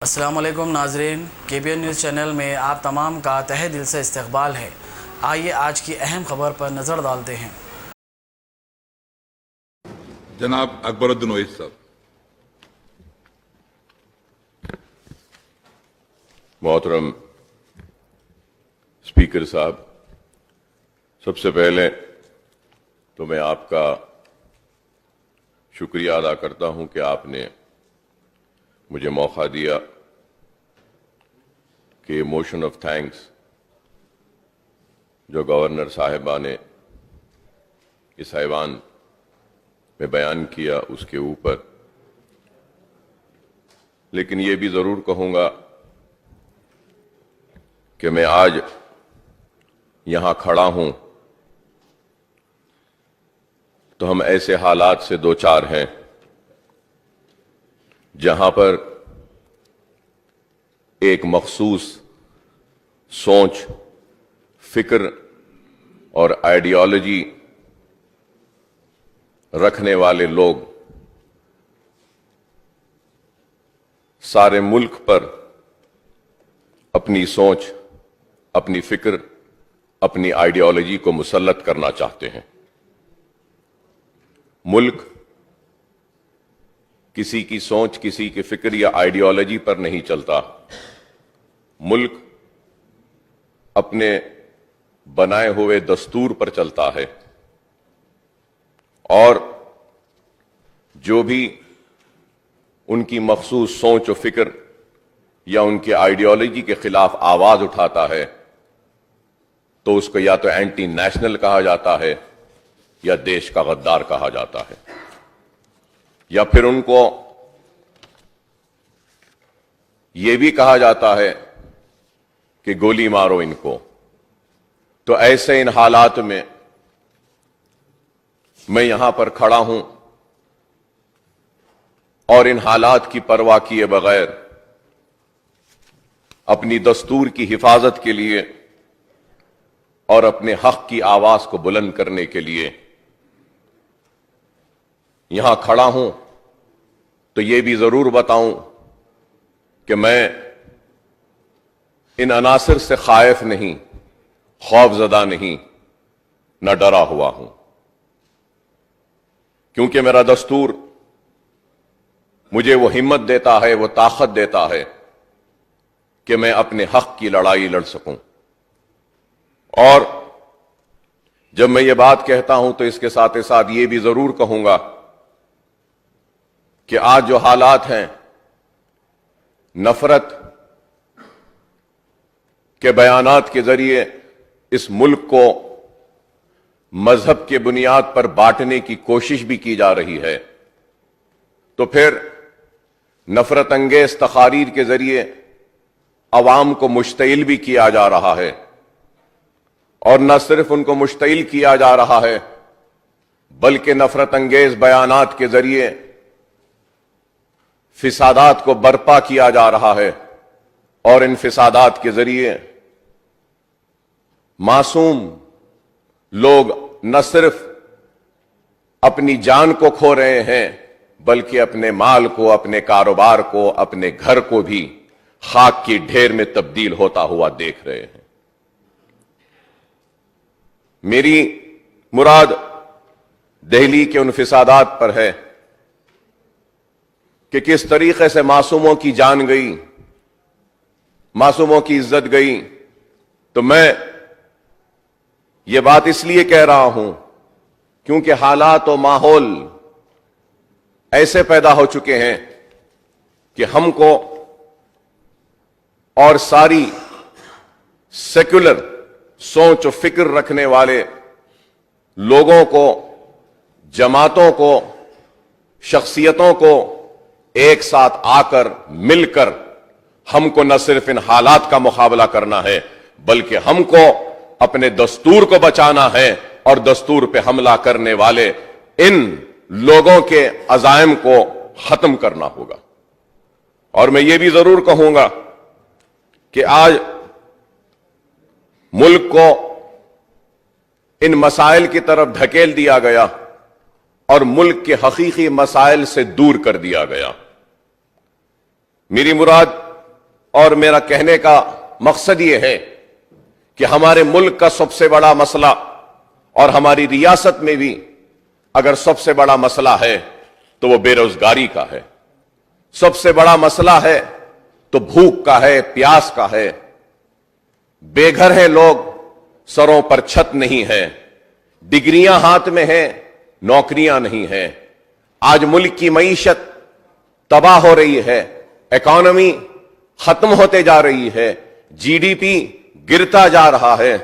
السلام علیکم ناظرین، KBN نیوز چینل میں آپ تمام کا تہہ دل سے استقبال ہے۔ آئیے آج کی اہم خبر پر نظر ڈالتے ہیں۔ جناب اکبر الدین اویسی صاحب۔ محترم اسپیکر صاحب، سب سے پہلے تو میں آپ کا شکریہ ادا کرتا ہوں کہ آپ نے مجھے موقع دیا کہ موشن آف تھینکس جو گورنر صاحبہ نے اس ایوان میں بیان کیا اس کے اوپر، لیکن یہ بھی ضرور کہوں گا کہ میں آج یہاں کھڑا ہوں تو ہم ایسے حالات سے دوچار ہیں جہاں پر ایک مخصوص سوچ، فکر اور آئیڈیالوجی رکھنے والے لوگ سارے ملک پر اپنی سوچ، اپنی فکر، اپنی آئیڈیالوجی کو مسلط کرنا چاہتے ہیں۔ ملک کسی کی سوچ، کسی کی فکر یا آئیڈیالوجی پر نہیں چلتا۔ ملک اپنے بنائے ہوئے دستور پر چلتا ہے، اور جو بھی ان کی مخصوص سوچ و فکر یا ان کی آئیڈیالوجی کے خلاف آواز اٹھاتا ہے تو اس کو یا تو اینٹی نیشنل کہا جاتا ہے یا دیش کا غدار کہا جاتا ہے، یا پھر ان کو یہ بھی کہا جاتا ہے کہ گولی مارو ان کو۔ تو ایسے ان حالات میں میں یہاں پر کھڑا ہوں اور ان حالات کی پرواہ کیے بغیر اپنی دستور کی حفاظت کے لیے اور اپنے حق کی آواز کو بلند کرنے کے لیے یہاں کھڑا ہوں۔ تو یہ بھی ضرور بتاؤں کہ میں ان عناصر سے خائف نہیں، خوف زدہ نہیں، نہ ڈرا ہوا ہوں، کیونکہ میرا دستور مجھے وہ ہمت دیتا ہے، وہ طاقت دیتا ہے کہ میں اپنے حق کی لڑائی لڑ سکوں۔ اور جب میں یہ بات کہتا ہوں تو اس کے ساتھ ساتھ یہ بھی ضرور کہوں گا کہ آج جو حالات ہیں، نفرت کے بیانات کے ذریعے اس ملک کو مذہب کے بنیاد پر بانٹنے کی کوشش بھی کی جا رہی ہے، تو پھر نفرت انگیز تقاریر کے ذریعے عوام کو مشتعل بھی کیا جا رہا ہے، اور نہ صرف ان کو مشتعل کیا جا رہا ہے بلکہ نفرت انگیز بیانات کے ذریعے فسادات کو برپا کیا جا رہا ہے، اور ان فسادات کے ذریعے معصوم لوگ نہ صرف اپنی جان کو کھو رہے ہیں بلکہ اپنے مال کو، اپنے کاروبار کو، اپنے گھر کو بھی خاک کی ڈھیر میں تبدیل ہوتا ہوا دیکھ رہے ہیں۔ میری مراد دہلی کے ان فسادات پر ہے کہ کس طریقے سے معصوموں کی جان گئی، معصوموں کی عزت گئی۔ تو میں یہ بات اس لیے کہہ رہا ہوں کیونکہ حالات و ماحول ایسے پیدا ہو چکے ہیں کہ ہم کو اور ساری سیکولر سوچ و فکر رکھنے والے لوگوں کو، جماعتوں کو، شخصیتوں کو ایک ساتھ آ کر، مل کر ہم کو نہ صرف ان حالات کا مقابلہ کرنا ہے بلکہ ہم کو اپنے دستور کو بچانا ہے، اور دستور پہ حملہ کرنے والے ان لوگوں کے عزائم کو ختم کرنا ہوگا۔ اور میں یہ بھی ضرور کہوں گا کہ آج ملک کو ان مسائل کی طرف دھکیل دیا گیا اور ملک کے حقیقی مسائل سے دور کر دیا گیا۔ میری مراد اور میرا کہنے کا مقصد یہ ہے کہ ہمارے ملک کا سب سے بڑا مسئلہ اور ہماری ریاست میں بھی اگر سب سے بڑا مسئلہ ہے تو وہ بے روزگاری کا ہے، سب سے بڑا مسئلہ ہے تو بھوک کا ہے، پیاس کا ہے، بے گھر ہیں لوگ، سروں پر چھت نہیں ہے، ڈگریاں ہاتھ میں ہیں، نوکریاں نہیں ہیں۔ آج ملک کی معیشت تباہ ہو رہی ہے، اکانومی ختم ہوتے جا رہی ہے، جی ڈی پی گرتا جا رہا ہے،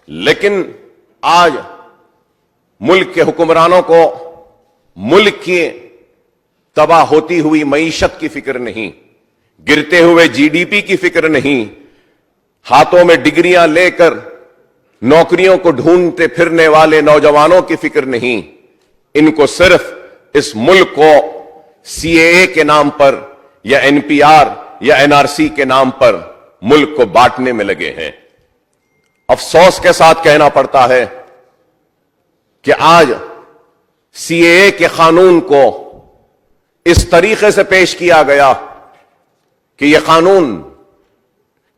لیکن آج ملک کے حکمرانوں کو ملک کی تباہ ہوتی ہوئی معیشت کی فکر نہیں، گرتے ہوئے جی ڈی پی کی فکر نہیں، ہاتھوں میں ڈگریاں لے کر نوکریوں کو ڈھونڈتے پھرنے والے نوجوانوں کی فکر نہیں۔ ان کو صرف اس ملک کو سی اے اے کے نام پر یا این پی آر یا این آر سی کے نام پر ملک کو بانٹنے میں لگے ہیں۔ افسوس کے ساتھ کہنا پڑتا ہے کہ آج سی اے اے کے قانون کو اس طریقے سے پیش کیا گیا کہ یہ قانون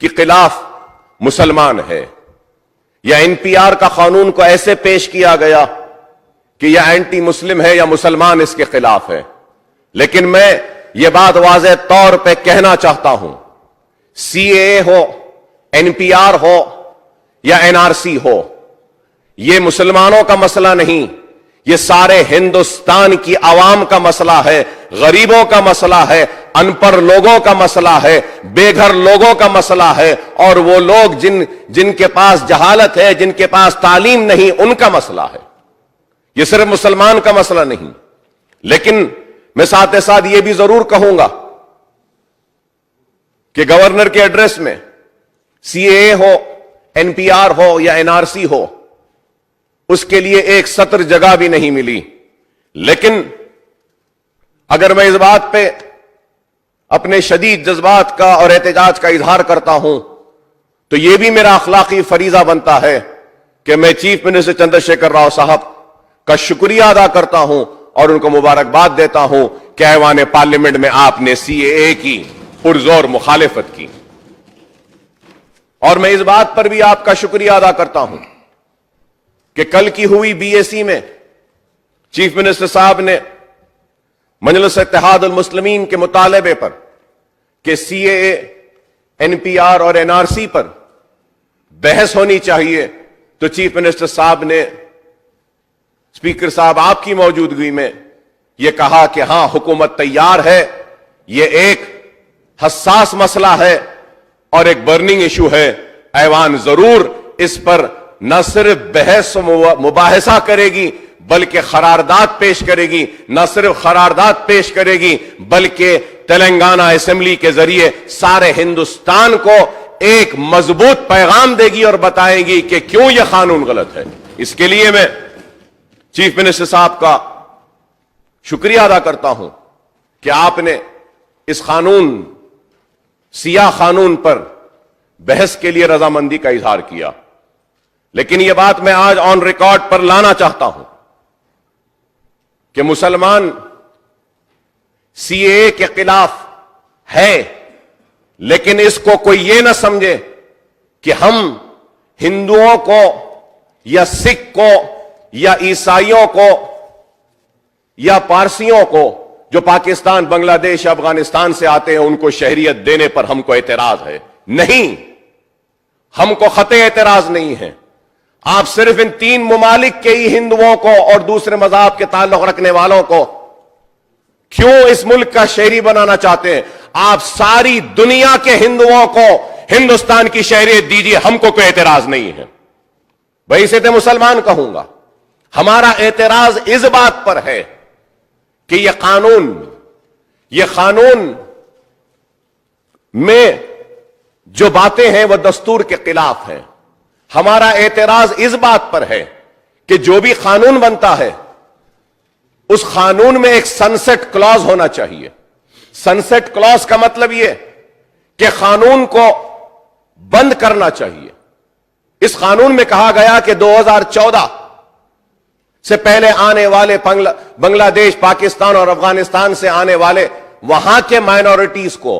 کے خلاف مسلمان ہے، یا این پی آر کا قانون کو ایسے پیش کیا گیا کہ یہ اینٹی مسلم ہے یا مسلمان اس کے خلاف ہے۔ لیکن میں یہ بات واضح طور پہ کہنا چاہتا ہوں، سی اے اے ہو، این پی آر ہو یا این آر سی ہو، یہ مسلمانوں کا مسئلہ نہیں، یہ سارے ہندوستان کی عوام کا مسئلہ ہے، غریبوں کا مسئلہ ہے، ان پڑھ لوگوں کا مسئلہ ہے، بے گھر لوگوں کا مسئلہ ہے، اور وہ لوگ جن کے پاس جہالت ہے، جن کے پاس تعلیم نہیں، ان کا مسئلہ ہے۔ یہ صرف مسلمان کا مسئلہ نہیں۔ لیکن میں ساتھ ساتھ یہ بھی ضرور کہوں گا کہ گورنر کے ایڈریس میں سی اے اے ہو، این پی آر ہو یا این آر سی ہو، اس کے لیے ایک سطر جگہ بھی نہیں ملی۔ لیکن اگر میں اس بات پہ اپنے شدید جذبات کا اور احتجاج کا اظہار کرتا ہوں تو یہ بھی میرا اخلاقی فریضہ بنتا ہے کہ میں چیف منسٹر چندر شیکھر راؤ صاحب کا شکریہ ادا کرتا ہوں اور ان کو مبارکباد دیتا ہوں کہ ایوان پارلیمنٹ میں آپ نے سی اے اے کی پرزور مخالفت کی، اور میں اس بات پر بھی آپ کا شکریہ ادا کرتا ہوں کہ کل کی ہوئی بی اے سی میں چیف منسٹر صاحب نے مجلس اتحاد المسلمین کے مطالبے پر کہ سی اے اے، این پی آر اور این آر سی پر بحث ہونی چاہیے، تو چیف منسٹر صاحب نے اسپیکر صاحب آپ کی موجودگی میں یہ کہا کہ ہاں حکومت تیار ہے، یہ ایک حساس مسئلہ ہے اور ایک برننگ ایشو ہے، ایوان ضرور اس پر نہ صرف بحث و مباحثہ کرے گی بلکہ قرارداد پیش کرے گی، نہ صرف قرارداد پیش کرے گی بلکہ تلنگانہ اسمبلی کے ذریعے سارے ہندوستان کو ایک مضبوط پیغام دے گی اور بتائے گی کہ کیوں یہ قانون غلط ہے۔ اس کے لیے میں چیف منسٹر صاحب کا شکریہ ادا کرتا ہوں کہ آپ نے اس قانون، سیاہ قانون پر بحث کے لیے رضامندی کا اظہار کیا۔ لیکن یہ بات میں آج آن ریکارڈ پر لانا چاہتا ہوں کہ مسلمان سی اے اے کے خلاف ہے، لیکن اس کو کوئی یہ نہ سمجھے کہ ہم ہندوؤں کو یا سکھ کو یا عیسائیوں کو یا پارسیوں کو جو پاکستان، بنگلہ دیش، افغانستان سے آتے ہیں ان کو شہریت دینے پر ہم کو اعتراض ہے۔ نہیں، ہم کو قطعی اعتراض نہیں ہے۔ آپ صرف ان 3 ممالک کے ہی ہندوؤں کو اور دوسرے مذہب کے تعلق رکھنے والوں کو کیوں اس ملک کا شہری بنانا چاہتے ہیں؟ آپ ساری دنیا کے ہندوؤں کو ہندوستان کی شہریت دیجیے، ہم کو کوئی اعتراض نہیں ہے۔ وہی سے مسلمان کہوں گا، ہمارا اعتراض اس بات پر ہے کہ یہ قانون میں جو باتیں ہیں وہ دستور کے خلاف ہیں۔ ہمارا اعتراض اس بات پر ہے کہ جو بھی قانون بنتا ہے اس قانون میں ایک سنسیٹ کلاز ہونا چاہیے۔ سنسیٹ کلاز کا مطلب یہ کہ قانون کو بند کرنا چاہیے۔ اس قانون میں کہا گیا کہ 2014 سے پہلے آنے والے بنگلہ دیش، پاکستان اور افغانستان سے آنے والے وہاں کے مائنورٹیز کو